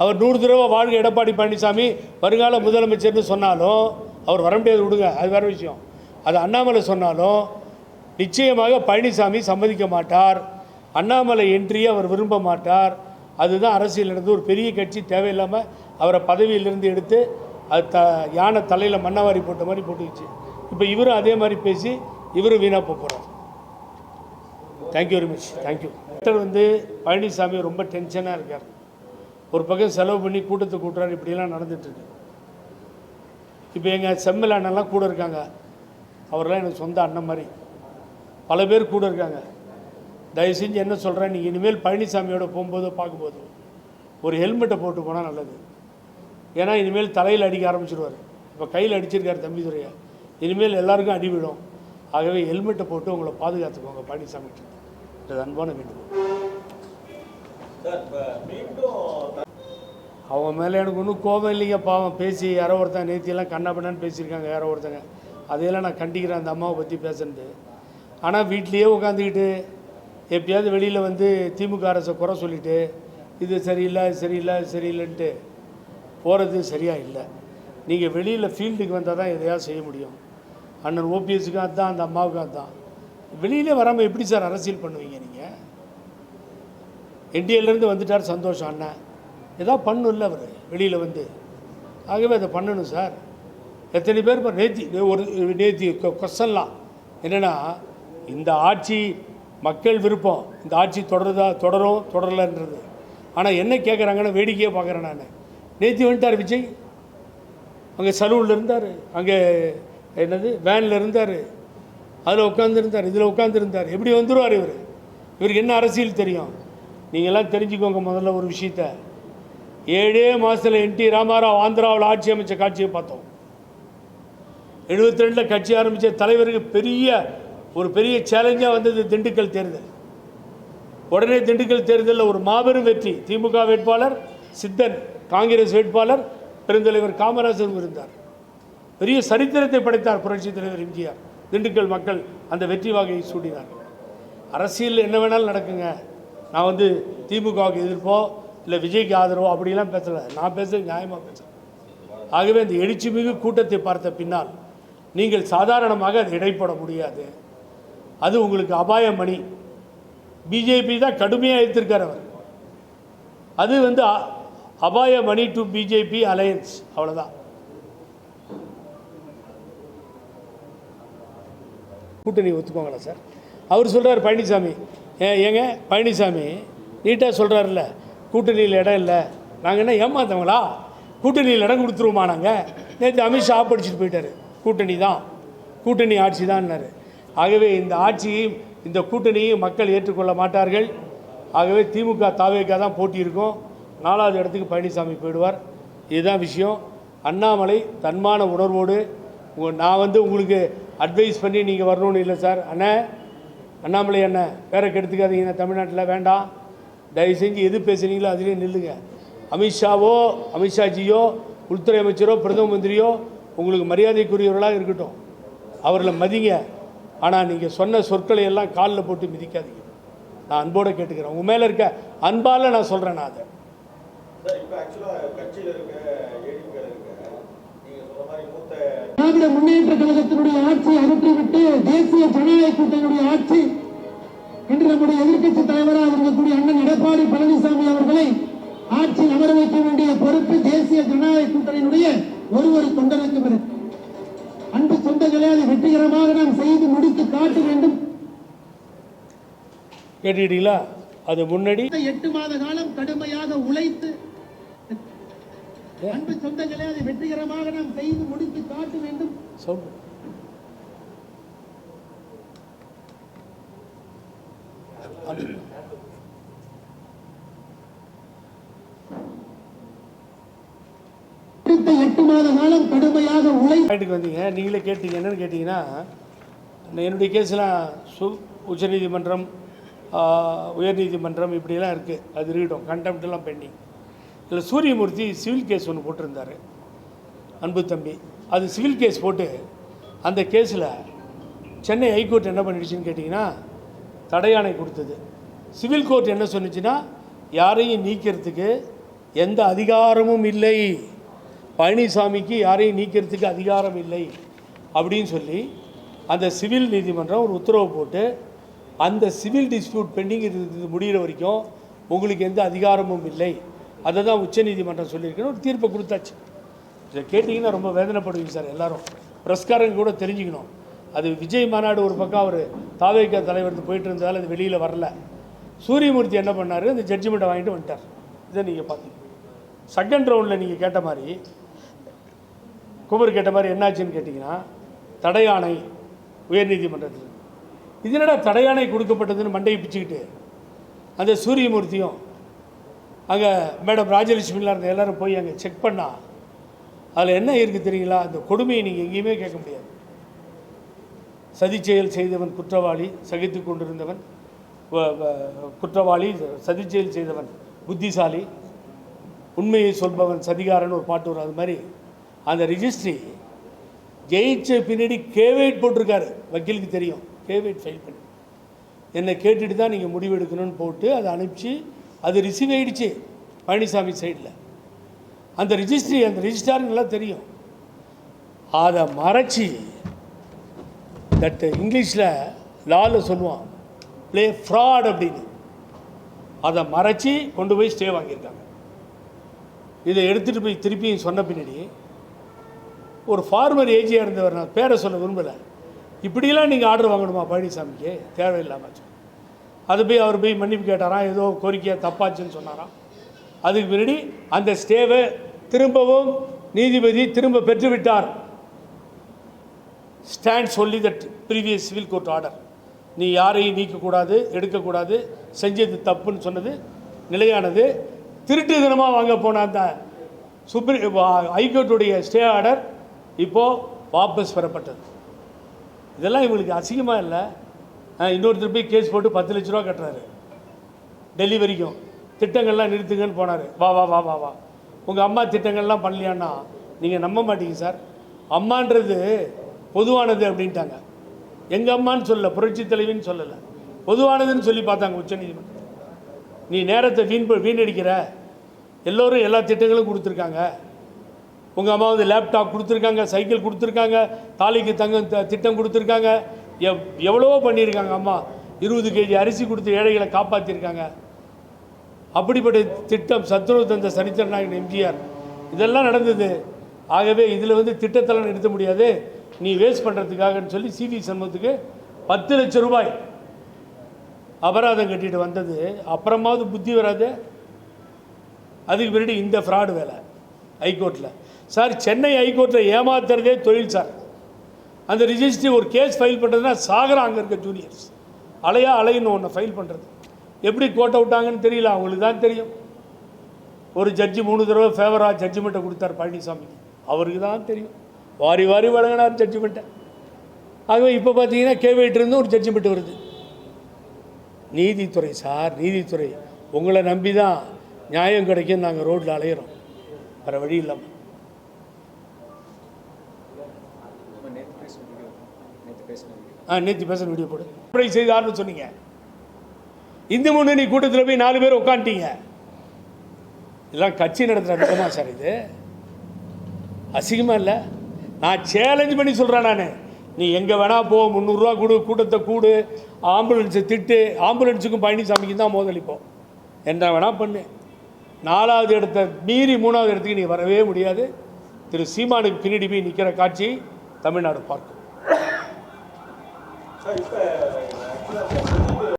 அவர் 100 தடவை வாழ்க எடப்பாடி பழனிசாமி வருங்கால முதலமைச்சர்னு சொன்னாலும் அவர் வர முடியாது, விடுங்க, அது வேறு விஷயம். அது அண்ணாமலை சொன்னாலும் நிச்சயமாக பழனிசாமி சம்மதிக்க மாட்டார். அண்ணாமலை என்ட்ரியை அவர் விரும்ப மாட்டார். அதுதான் அரசியல் நடந்து ஒரு பெரிய கட்சி தேவையில்லாமல் அவரை பதவியிலிருந்து எடுத்து அது யானை தலையில் மண்ணவாரி போட்ட மாதிரி போட்டுக்கிச்சு. இப்போ இவரும் அதே மாதிரி பேசி இவரும் வீணாக போகிறார். Thank you very much. தேங்க்யூ. வந்து பழனிசாமி ரொம்ப டென்ஷனாக இருக்கார். ஒரு பக்கம் செலவு பண்ணி கூட்டத்தை கூட்டுறாரு. இப்படிலாம் நடந்துட்டுருக்கு. இப்போ எங்கள் செம்மல் அண்ணெல்லாம் கூட இருக்காங்க. அவரெல்லாம் எனக்கு சொந்த அண்ணன் மாதிரி. பல பேர் கூட இருக்காங்க. தயவு செஞ்சு என்ன சொல்கிறேன், நீங்கள் இனிமேல் பழனிசாமியோட போகும்போதோ பார்க்கும்போதோ ஒரு ஹெல்மெட்டை போட்டு போனால் நல்லது. ஏன்னா இனிமேல் தலையில் அடிக்க ஆரம்பிச்சிடுவார். இப்போ கையில் அடிச்சிருக்காரு தம்பிதுரையை. இனிமேல் எல்லாருக்கும் அடிவிடும். ஆகவே ஹெல்மெட்டை போட்டு உங்களை பாதுகாத்துக்கோங்க பழனிசாமிகிட்ட. இது அன்பான வேண்டுகோள். அவங்க மேலே எனக்கு ஒன்றும் கோபம் இல்லைங்க. பாவம் பேசி யாரோ ஒருத்தன் நேற்றியெல்லாம் கண்ணாபண்ணான்னு பேசியிருக்காங்க யாரோ ஒருத்தங்க. அதையெல்லாம் நான் கண்டிக்கிறேன் அந்த அம்மாவை பற்றி பேசுறது. ஆனால் வீட்லேயே உட்காந்துக்கிட்டு எப்பயாவது வெளியில் வந்து திமுக அரசை குறை சொல்லிவிட்டு இது சரியில்லை இது சரியில்லை இது சரியில்லைன்ட்டு போகிறது சரியாக இல்லை. நீங்கள் வெளியில் ஃபீல்டுக்கு வந்தால் தான் எதையாவது செய்ய முடியும். அண்ணன் ஓபிஎஸ்க்கும் அதுதான், அந்த அம்மாவுக்கும் அதுதான். வெளியிலே வராமல் எப்படி சார் அரசியல் பண்ணுவீங்க நீங்கள்? என்டிஏலேருந்து வந்துட்டார், சந்தோஷம். அண்ணன் எதாவது பண்ணணும் இல்லை அவர் வெளியில் வந்து. ஆகவே அதை பண்ணணும் சார். எத்தனை பேர் இப்போ நேத்தி கொஸ்டன்லாம் என்னென்னா, இந்த ஆட்சி மக்கள் விருப்பம், இந்த ஆட்சி தொடரும் தொடரலைன்றது. ஆனால் என்ன கேட்குறாங்கன்னு வேடிக்கையே பார்க்குறேன் நான். நேத்தி வந்துட்டார் விஜய். அங்கே சலூனில் இருந்தார், அங்கே என்னது வேனில் இருந்தார், அதில் உட்காந்துருந்தார், இதில் உட்காந்துருந்தார். எப்படி வந்துடுவார் இவர்? இவருக்கு என்ன அரசியல் தெரியும்? நீங்கள்லாம் தெரிஞ்சுக்கோங்க. முதல்ல ஒரு விஷயத்த, 7 மாதத்தில் என்டி ராமாராவ் ஆந்திராவில் ஆட்சி அமைச்ச காட்சியை பார்த்தோம். 72 கட்சி ஆரம்பித்த தலைவருக்கு பெரிய சேலஞ்சாக வந்தது திண்டுக்கல் தேர்தல். உடனே திண்டுக்கல் தேர்தலில் ஒரு மாபெரும் வெற்றி. திமுக வேட்பாளர் சித்தன், காங்கிரஸ் வேட்பாளர் பெருந்தலைவர் காமராஜர் இருந்தார். பெரிய சரித்திரத்தை படைத்தார் புரட்சித் தலைவர் எம்ஜிஆர். திண்டுக்கல் மக்கள் அந்த வெற்றி வாகையை சூடினார்கள். அரசியல் என்ன வேணாலும் நடக்குங்க. நான் வந்து திமுகவுக்கு எதிர்ப்போ இல்லை விஜய்க்கு ஆதரவோ அப்படிலாம் பேசலை. நான் பேசுகிறது நியாயமாக பேசுகிறேன். ஆகவே இந்த எழுச்சிமிகு கூட்டத்தை பார்த்த பின்னால் நீங்கள் சாதாரணமாக அதை இடைப்பட முடியாது. அது உங்களுக்கு அபாயமணி. பிஜேபி தான் கடுமையாக எதிர்த்திருக்கார் அவர். அது வந்து அபாயமணி டு பிஜேபி அலையன்ஸ், அவ்வளோதான். கூட்டணி ஒத்துக்கோங்களா சார்? அவர் சொல்கிறார் பழனிசாமி. ஏங்க பழனிசாமி நீட்டாக சொல்கிறாருல்ல, கூட்டணியில் இடம் இல்லை. நாங்கள் என்ன ஏமாத்தவங்களா? கூட்டணியில் இடம் கொடுத்துருவோமா நாங்கள்? நேற்று அமித்ஷா ஆப்படிச்சுட்டு போயிட்டார். கூட்டணி தான், கூட்டணி ஆட்சி தான்னாரு. ஆகவே இந்த ஆட்சியையும் இந்த கூட்டணியையும் மக்கள் ஏற்றுக்கொள்ள மாட்டார்கள். ஆகவே திமுக தாவேக்கா தான் போட்டி இருக்கும். 4வது இடத்துக்கு பழனிசாமி போயிடுவார். இதுதான் விஷயம். அண்ணாமலை தன்மான உணர்வோடு நான் வந்து உங்களுக்கு அட்வைஸ் பண்ணி நீங்கள் வரணும்னு இல்லை சார். அண்ணாமலை அண்ணன் பேரை கெடுத்துக்காதீங்க. தமிழ்நாட்டில் வேண்டாம். தயவு செஞ்சு எது பேசுகிறீங்களோ அதிலே நில்லுங்க. அமித்ஷாஜியோ உள்துறை அமைச்சரோ பிரதம மந்திரியோ உங்களுக்கு மரியாதைக்குரியவர்களாக இருக்கட்டும், அவர்களை மதிங்க. ஆனால் நீங்கள் சொன்ன சொற்களை எல்லாம் காலில் போட்டு மிதிக்காதீங்க. நான் அன்போடு கேட்டுக்கிறேன். உங்கள் மேலே இருக்க அன்பால் நான் சொல்கிறேன். நான் அதை திராவிட முன்னேற்ற கழகத்தினுடைய ஆட்சி அகற்றிவிட்டு தேசிய ஜனநாயக கூட்டணியுடைய ஆட்சி இன்று நம்முடைய எதிர்க்கட்சி தலைவராக இருக்கக்கூடிய அண்ணன் எடப்பாடி பழனிசாமி அவர்களை ஆட்சியில் அமர வைக்க வேண்டிய பொறுப்பு தேசிய ஜனநாயக கூட்டணியினுடைய ஒரு தொண்டனுக்கு இருக்கு. அன்பு சொந்தங்களே, அதை வெற்றிகரமாக நாம் செய்து முடித்து காட்ட வேண்டும். கேட்டீங்களா? அது முன்னாடி 8 மாத காலம் கடுமையாக உழைத்து, அன்பு சொந்தங்களே, அதை வெற்றிகரமாக நாம் செய்து முடித்து காட்ட வேண்டும். அடுத்த 8 மாத காலம் கடுமையாக உழைப்புக்கு வந்தீங்க. நீங்களே கேட்டீங்க. என்னன்னு கேட்டீங்கன்னா, என்னுடைய கேஸ்லாம் உச்சநீதிமன்றம், உயர்நீதிமன்றம் இப்படிலாம் இருக்குது. அது இருக்கட்டும், கண்டெம்ப்டெல்லாம் பெண்டிங். இதில் சூரியமூர்த்தி சிவில் கேஸ் ஒன்று போட்டிருந்தார், அன்பு தம்பி. அது சிவில் கேஸ் போட்டு அந்த கேஸில் சென்னை ஹைகோர்ட் என்ன பண்ணிடுச்சுன்னு கேட்டிங்கன்னா, தடையாணை கொடுத்தது. சிவில் கோர்ட் என்ன சொன்னிச்சுன்னா, யாரையும் நீக்கிறதுக்கு எந்த அதிகாரமும் இல்லை, பழனிசாமிக்கு யாரையும் நீக்கிறதுக்கு அதிகாரம் இல்லை அப்படின்னு சொல்லி அந்த சிவில் நீதிமன்றம் ஒரு உத்தரவு போட்டு அந்த சிவில் டிஸ்பியூட் பெண்டிங் இது முடிகிற வரைக்கும் உங்களுக்கு எந்த அதிகாரமும் இல்லை, அதை தான் உச்சநீதிமன்றம் சொல்லியிருக்கணும், ஒரு தீர்ப்பை கொடுத்தாச்சு. இதை கேட்டிங்கன்னா ரொம்ப வேதனைப்படுவீங்க சார். எல்லாரும் பிரஸ்காரங்க கூட தெரிஞ்சுக்கணும். அது விஜய் மாநாடு ஒரு பக்கம் அவர் தாவேகா தலைவர் போயிட்டு இருந்தாலும் அது வெளியில் வரல. சூரியமூர்த்தி என்ன பண்ணார், அந்த ஜட்ஜ்மெண்ட்டை வாங்கிட்டு வந்துட்டார். இதை நீங்கள் பார்த்தீங்க. செகண்ட் ரவுண்டில் நீங்கள் கேட்ட மாதிரி குமர் கேட்ட மாதிரி என்னாச்சுன்னு கேட்டிங்கன்னா, தடையாணை உயர்நீதிமன்றத்தில் இது என்னடா தடையாணை கொடுக்கப்பட்டதுன்னு மண்டையை பிச்சுக்கிட்டு அந்த சூரியமூர்த்தியும் அங்கே மேடம் ராஜலட்சுமிலாம் இருந்த எல்லோரும் போய் அங்கே செக் பண்ணால் அதில் என்ன இருக்குது தெரியுங்களா? அந்த கொடுமையை நீங்கள் எங்கேயுமே கேட்க முடியாது. சதி செயல் செய்தவன் குற்றவாளி, சகித்து கொண்டிருந்தவன் குற்றவாளி, சதி செயல் செய்தவன் புத்திசாலி, உண்மையை சொல்பவன் சதிகாரன் ஒரு பாட்டு வரும். அது மாதிரி அந்த ரிஜிஸ்ட்ரி ஜெயிச்ச பின்னாடி கேவைட் போட்டிருக்காரு. வக்கீலுக்கு தெரியும், கேவைட் ஃபைல் பண்ணி என்னை கேட்டுட்டு தான் நீங்கள் முடிவு எடுக்கணும்னு போட்டு அதை அனுப்பிச்சு அது ரிசீவ் ஆகிடுச்சு பழனிசாமி சைடில். அந்த ரிஜிஸ்ட்ரி அந்த ரிஜிஸ்டாருங்கெல்லாம் தெரியும். அதை மறைச்சி தட் இங்கிலீஷில் லாவில் சொல்லுவான் ப்ளே ஃப்ராட் அப்படின்னு, அதை மறைச்சி கொண்டு போய் ஸ்டே வாங்கியிருக்காங்க. இதை எடுத்துகிட்டு போய் திருப்பியும் சொன்ன பின்னாடி ஒரு ஃபார்மர் ஏஜியாக இருந்தவர், நான் பேரை சொல்ல விரும்பலை, இப்படிலாம் நீங்கள் ஆர்டர் வாங்கணுமா பழனிசாமிக்கு? தேவையில்லாமல் அது போய் அவர் போய் மன்னிப்பு கேட்டாராம், ஏதோ கோரிக்கையாக தப்பாச்சுன்னு சொன்னாராம். அதுக்கு பின்னாடி அந்த ஸ்டேவை திரும்பவும் நீதிபதி திரும்ப பெற்றுவிட்டார். ஸ்டாண்ட் சொல்லி that previous civil court order, நீ யாரையும் நீக்கக்கூடாது, எடுக்கக்கூடாது, செஞ்சது தப்புன்னு சொன்னது நிலையானது. திருட்டு தினமாக வாங்க போன அந்த ஹைகோர்ட்டுடைய ஸ்டே ஆர்டர் இப்போது வாபஸ் பெறப்பட்டது. இதெல்லாம் இவங்களுக்கு அசிங்கமாக இல்லை? இன்னொருத்தர் போய் கேஸ் போட்டு 10 லட்ச ரூபா கட்டுறாரு டெல்லி வரைக்கும், திட்டங்கள்லாம் நிறுத்துங்கன்னு போனார். வா வா வா வா வா உங்கள் அம்மா திட்டங்கள்லாம் பண்ணலையான்னா நீங்கள் நம்ப மாட்டீங்க சார். அம்மான்றது பொதுவானது அப்படின்ட்டாங்க. எங்கள் அம்மான்னு சொல்லலை, புரட்சி தலைவின்னு சொல்லலை, பொதுவானதுன்னு சொல்லி பார்த்தாங்க உச்சநீதிமன்றம். நீ நேரத்தை வீணடிக்கிற, எல்லோரும் எல்லா திட்டங்களும் கொடுத்துருக்காங்க. உங்கள் அம்மா வந்து லேப்டாப் கொடுத்துருக்காங்க, சைக்கிள் கொடுத்துருக்காங்க, தாலிக்கு தங்கம் திட்டம் கொடுத்துருக்காங்க, எவ்வளவோ பண்ணியிருக்காங்க. அம்மா 20 kg அரிசி கொடுத்து ஏழைகளை காப்பாற்றிருக்காங்க. அப்படிப்பட்ட திட்டம் சத்துணவு தந்த சரித்திரநாயகன் எம்ஜிஆர், இதெல்லாம் நடந்தது. ஆகவே இதில் வந்து திட்டத்தெல்லாம் நிறுத்த முடியாது, நீ வேஸ்ட் பண்ணுறதுக்காகன்னு சொல்லி சிவி சண்முகத்துக்கு 10 லட்ச ரூபாய் அபராதம் கட்டிட்டு வந்தது. அப்புறமாவது புத்தி வராது. அதுக்கு பின்னாடி இந்த ஃப்ராடு வேலை ஹைகோர்ட்டில். சார் சென்னை ஹைகோர்ட்டில் ஏமாத்துறதே தொழில் சார். அந்த ரிஜிஸ்ட்ரி ஒரு கேஸ் ஃபைல் பண்ணுறதுனா சாகரம் அங்கே இருக்க ஜூனியர்ஸ் அலைன்னு ஒன்று ஃபைல் பண்ணுறது. எப்படி கோட்டை விட்டாங்கன்னு தெரியல, அவங்களுக்கு தான் தெரியும். ஒரு ஜட்ஜி 3 தடவை ஃபேவராக ஜட்ஜ்மெண்ட்டை கொடுத்தார் பழனிசாமிக்கு, அவருக்கு தான் தெரியும். வாரி வாரி வழங்கினார் ஜட்ஜ்மெண்ட்டை. ஆகவே இப்போ பார்த்தீங்கன்னா கேவேட்டிருந்து ஒரு ஜட்ஜ்மெண்ட் வருது. நீதித்துறை சார், நீதித்துறை உங்களை நம்பி தான் நியாயம் கிடைக்கும். நாங்கள் ரோட்டில் அலையிறோம், வேறு வழி இல்லாமல். நேற்று பேசுகிற வீடியோ போடு செய்தார்னு சொன்னீங்க. இந்து முன்னணி கூட்டத்தில் போய் 4 பேர் உட்காந்துட்டீங்க. இதெல்லாம் கட்சி நடத்துகிற விதமா சார்? இது அசிங்கமாக இல்லை? நான் சேலஞ்ச் பண்ணி சொல்கிறேன். நான் நீ எங்கே வேணால் போ, 300 ரூபா கொடு, கூட்டத்தை கூடு, ஆம்புலன்ஸை திட்டு, ஆம்புலன்ஸுக்கும் பழனிசாமிக்கும் தான் மோதலிப்போம், என்ன வேணால் பண்ணு. 4வது இடத்தை மீறி 3வது இடத்துக்கு நீ வரவே முடியாது. திரு சீமானுக்கு பின்னாடி போய் நிற்கிற காட்சியை தமிழ்நாடு பார்க்கும்.